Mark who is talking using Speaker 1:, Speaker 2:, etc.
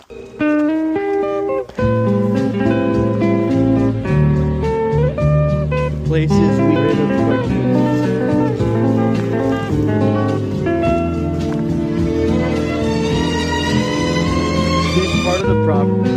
Speaker 1: Places we rid of questions. This part of the property